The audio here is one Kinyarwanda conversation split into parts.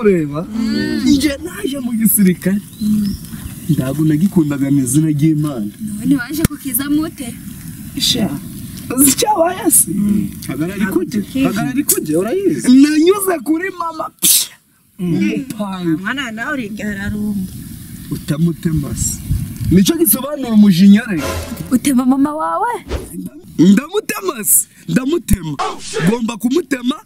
kureba ije naje mu gisirikare ndago nagikundaga n'izina ry'Imana none waje kukiza mute sha zicyabaye se hagarari kuje urayizi nanyuze kuri mama mwana nawe urigara rumba utamutemase nico gisobanura umujinyare utema mama wawe ndamutemase ndamutema gomba kumutema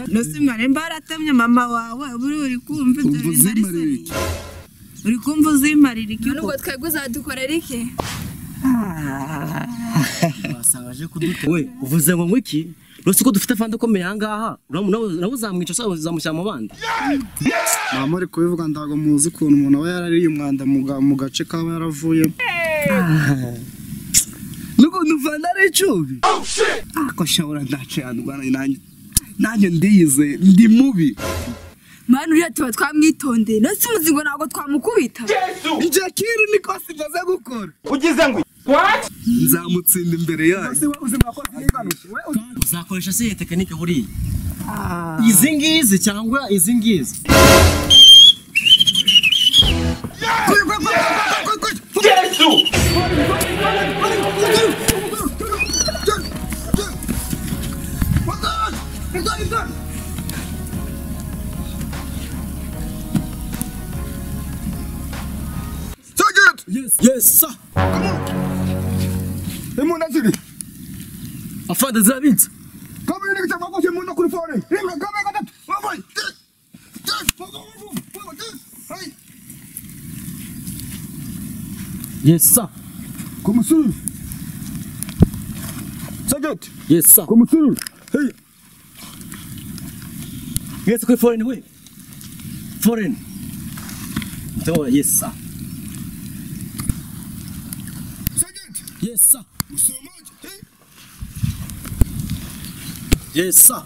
nosimare mbaratamye mama wawe uri kumva uri kumva uzimarira iki nubwo twebwe uzadukorera iki basangaje kudute we uvuze ngo ngwiki rose ko dufite fanda komeye hangaha nawe uzamwica so uzamushyama bandi mama ari kubivuga ndago muzi ukuntu umuntu aba yarariye umwanda mu gace kaba yaravuye nuko nuvana ari cyubi ako shawura ndace andwana nanjye ndiyize ndi mubi manu uriya tuba twamwitondeye no simuzi ngo ntabwo twamukubita ije kiri niko simaze gukora ugize ngo what nzamutsinda imbere yayo uzakoresha se tekinike buri izi ngizi cyangwa izi ngizi Yesu yes sir Imuna ziri afande zabitse kama ni kitaka kwa simu kuri phone rimwe kama gatatu wavoi yes sir kumusuru Sagat yes sir kumusuru hey yes kuri foreign way foreign yes sir yes sir yes sir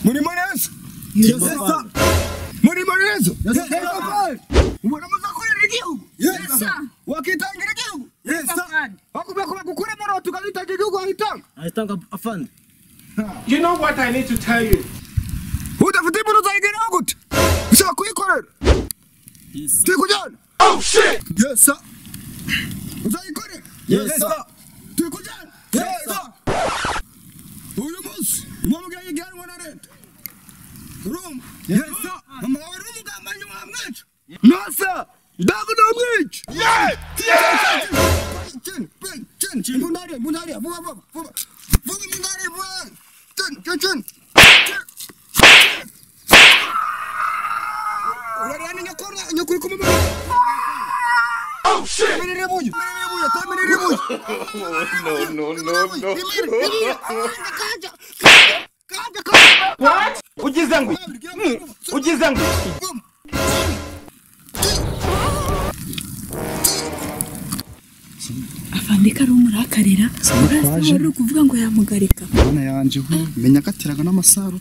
Muni manezo yes sir Muni manezo yes sir Mwana muzakuri igihugu yes sir wakitangira igihugu yes sir bakubya kubakura mara tukabita igihugu ahitanga afande you know what I need to tell you udafite ibintu zayigira gute ushaka kuyikorera yes sir tukujana oh shit yes sir uzayikorera yes sir tukujana yes sir uyu munsi imamugya yiganwa na leta room yes sir mama wa room gamanye wa mwica no sir ndago no mwica chin munari vuba munari vuba chin urariana nyakuri kumema oh shit no what ugize ngo afande kari umurakarira urasa wari kuvuga ngo yamugarika bana yanje menya katiraga n'amasaru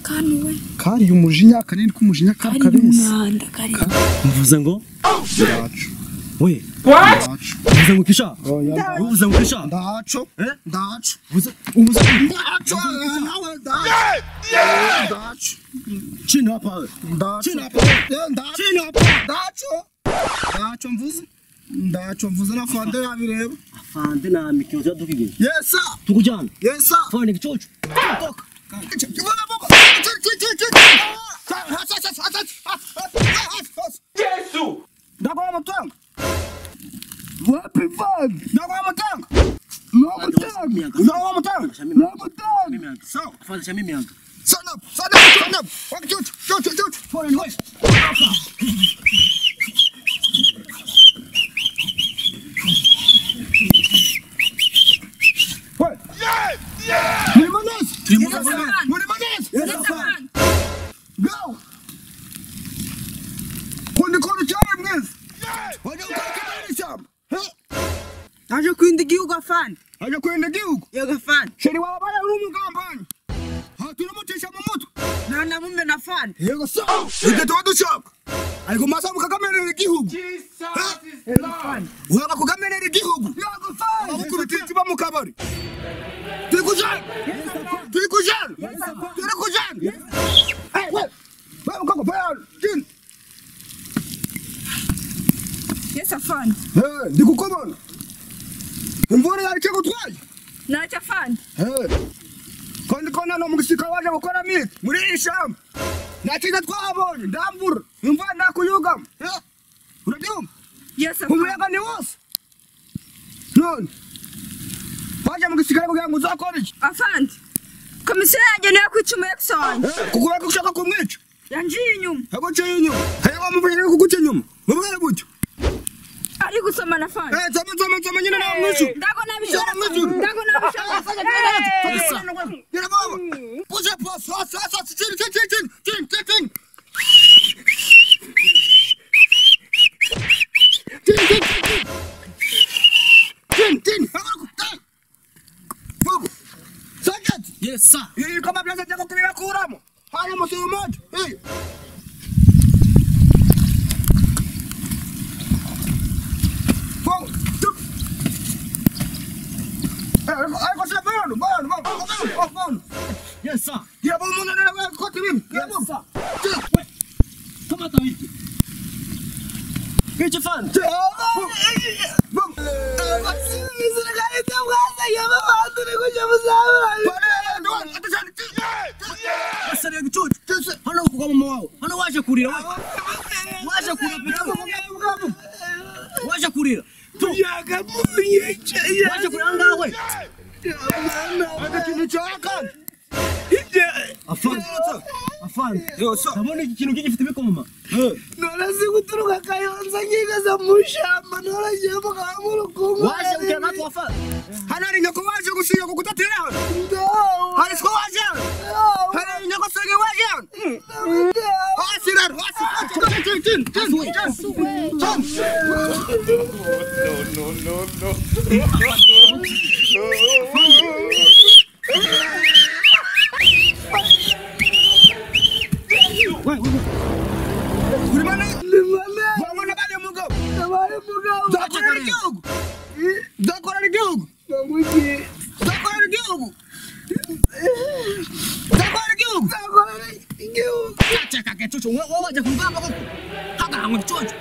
kanu we kari umujinya kanini kumujinya kari kabisa umwanda kari mvuze ngo ndacu we what mvuze ngo kisha oya mvuze ngo kisha ndacu mvuze ndacu nawe ndacu chini hapa ndacu mvuze na fande yabireba afande na mikyo dukige yes sir tukujana yes sir fone gicucu toka Yesu ndago mutanga wapi fande ndago mutanga no mutanga so afande cha mimi yangu sana wakichuchu fone way Go! Kundi kono cyane mwese. Wajya ukora Inyeshyamba. aje kwinda igihugu afande Wajya kwenda igihugu. yego afande Sheri wabaye uri umugambanyi. Haturamutisha mu mutwe. nta na mumwe na afande Yego so. Ige tuba dushaka. Ariko masa mukagamenera igihugu. Jesus is Lord Waba kugamenera igihugu. Yego so. Abukubita ikiba mu kabari. Tukujana. Yes afande. Ndi kukubona. Imvura yarike gutwaye. Ntacyo afande. Kandi kona no mugisika waje gukora miti muri ishamba. Nakiza twabonye ndamvura. Imvura ndakuyugama. Urabyumva? Yes afande. Umuyaga ni wose. None. Waje mugisika kugira ngo uzakora iki? Afande. Komisiyo yanjye niyo kwicuma y'exone. Kukuba kushaka kumwica. Yanjiye inyuma. Aguciye inyuma. Hari wamuvanye kuguca inyuma. Mubwire gutyo. Ari gusoma na afande. Zama nyine nawe mwishu. Ndago nabishaka. Ndago nabishaka. Yera baba. Puja poso. Chin. Yes sir. Hii kama blaza yako kimya kuramo. Hana msimu moja. Hii. Bom. Ai você bom. Yes sir. Ya bom mwana na wewe koti mimi. Ya bom. Kama tawiki. Kicho fan. Bom. Asari gicucu. Hano kuga mama wawe. Hano waje kurira waje. Waje kurira. Waje kurira. Yaga munyica. Waje kurira ngawe. Agakintu cyaka. Afande. Yo so. Nabona iki kintu gifite ibikoma. Narazi guturuka Kayonza ngigaza mushamba naragiye mukamuru kumwe. Waje ukira natwe afande. Hano ari nyoko waje gusinya kugutatira. Hari sko waje. Hari nyoko sege waje. Asirar. Zakora igihugu. Chaka kecucu. Waje kugamba ko. Haga mu gicucu.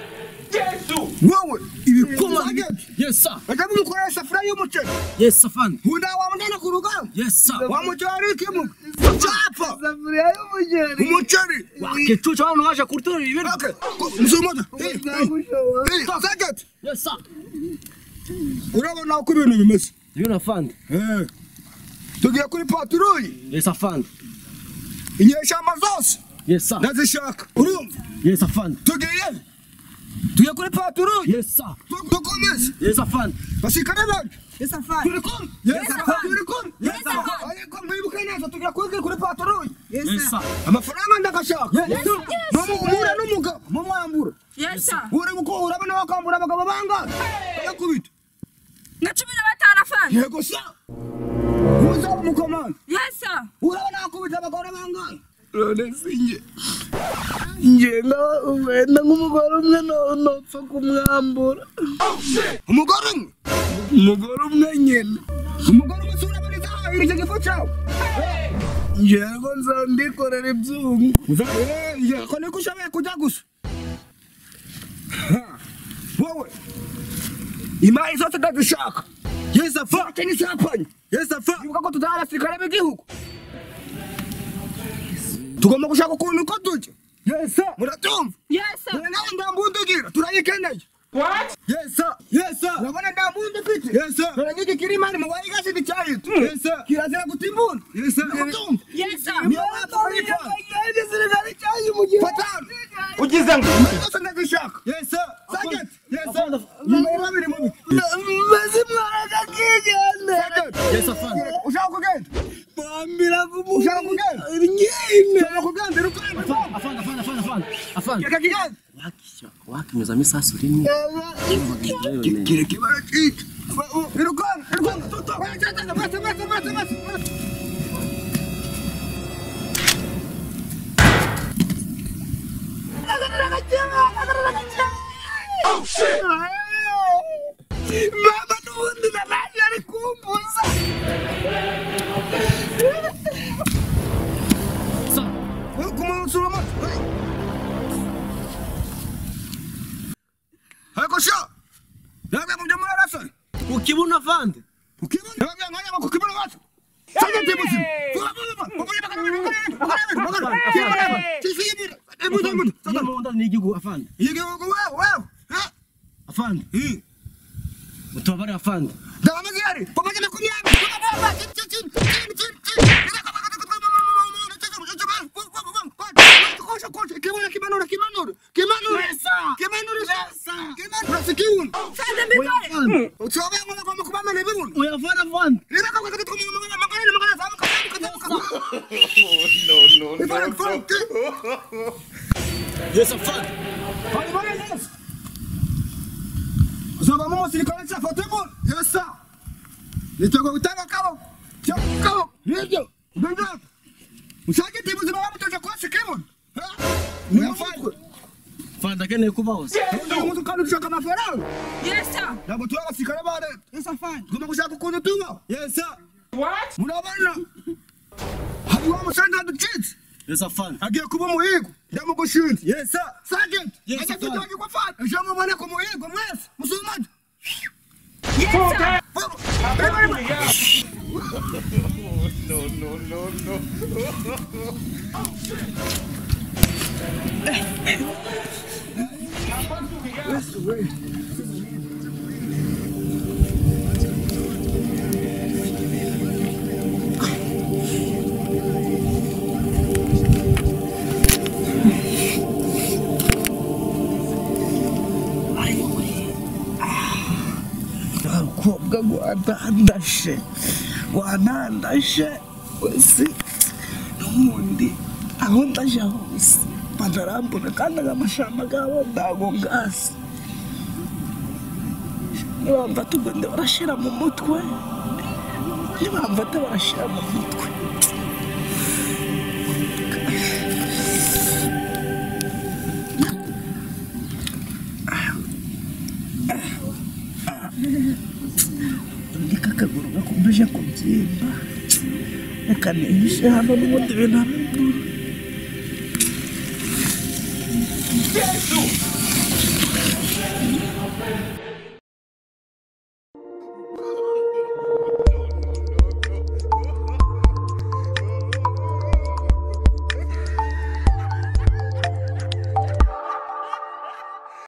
Wowe Ibikoma. Yes sir. Bajya mukora safari y'umuceri. Yes afande. Hunda wamundana ku rugamba. Yes sir. Wamujari kimu. Chapa. Safari y'umuceri. Umuceri. Kecucu hano waje kurtura ibintu. Okay. Msumoja. Zagat. Yes sir. Urabona uko ibintu bimeze. Ibintu afande. Tugiye kuri patrouille. Yes afande. Inyeshyamba zose. Yes sir. Nazishaka. Urumva? Yes afande. Tugiye kuri patrouille. Yes sir. Tukomeze. Yes afande. Bashikane banje. Yes afande. Turi kumwe. Yes afande. Turi kumwe. Yes afande. Ariko mwibuke neza tugiye kuri patrouille. Yes sir. Amafaranga ndagashaka. Mumura n'umugabo. Mumwambura. Yes sir. Urabona wakambura abagabo banga. Yakubita. Na 15 afande. Yego sa. Uzaba umukomanda. Yes sir. Urabona wakubita abagore banga. None sinjye wenda nk'umugore umwe nopfa kumwambura. Umugore umwe nyine. umwe sura muri zaho iri gifu cyawe. Njyewe nzandikorera ibyungu. Ko niko ushoboye kujya gusa. Wowe imari zose ndazishaka. Yes afande. Kenshi sapanye. Yes afande. Ibuka ko tutari abasirikare b'igihugu. Tugomba gushaka ukuntu ko tujya. Yes sir. Muratumva? Yes sir. Nawe ndambundugira turayikeneye. What? Yes sir. Yes sir. Urabona ndambundu mfite? Yes sir. Turanyiki kirimani mu wayigashi dicyayitu. Yes sir. Kirazira gutimbuna. Yes sir. Muratumva? Yes sir. Niyo watukurifa. Igisirikare cyanyu mu gihe. Fatano. Ugize ngo. Zose ndazishaka. Yes sir. Sergeant. Yes sir. Babiri mubi. Maze mwaraga kigende. Sergeant. Yes afande. Ushaka kugenda? Bambira kumu. Ushaka kugenda? Nyine. Ushaka kugenda rukanda. Afande. Keka kigenda. Wakinyuza misasu rimwe. Kire kibara cyica. Rukanda. Tuto. Basa. Oh shit! Mama nubundi naraje ari kumbuza. Kumusura moto. Hako kosha nabya mu by'amaraso Ukibona afande. ukibona nabya nganya ngo kukibona wacu sanga tibuzi Nimonda nigigu afande. igihugu wewe Afande. Utobare afande. ndabamagari pamoja na kunyama Yes afande. Usaba umusirikare cha football. Yes sir. Nitego gutanga kabo. Kabo. Nibyo. Nibyo. Ushake timu zibaba mutoje kwa sikimo. Uyafanye. Afande akeneye kubaho. Ndio mtu kanu tushaka mafaranga. Yes sir. Nabo tuwa basikare bale. Yes afande. Kuma kushaka kuntu tuma. Yes sir. What? Murabana. Habiwa musanda duchitsi. Yes afande. Agiye kuba muhigo. Ndamugushinze. Yes sir. Sergeant. Yes, Agiye sir. kujya kwa fata. Ejamo bana ku muhigo mwese. Musumaje. Yes sir. Kobwa wanandashe wese n'ubundi aho ndaje hose badarambona kandi amashyamba gabo ndago ngasi nibamva tugende barashira mu mutwe nibamva barashira mu mutwe ndikakaguru gakombeje kubyimba reka nihishe hano n'ubundi bintu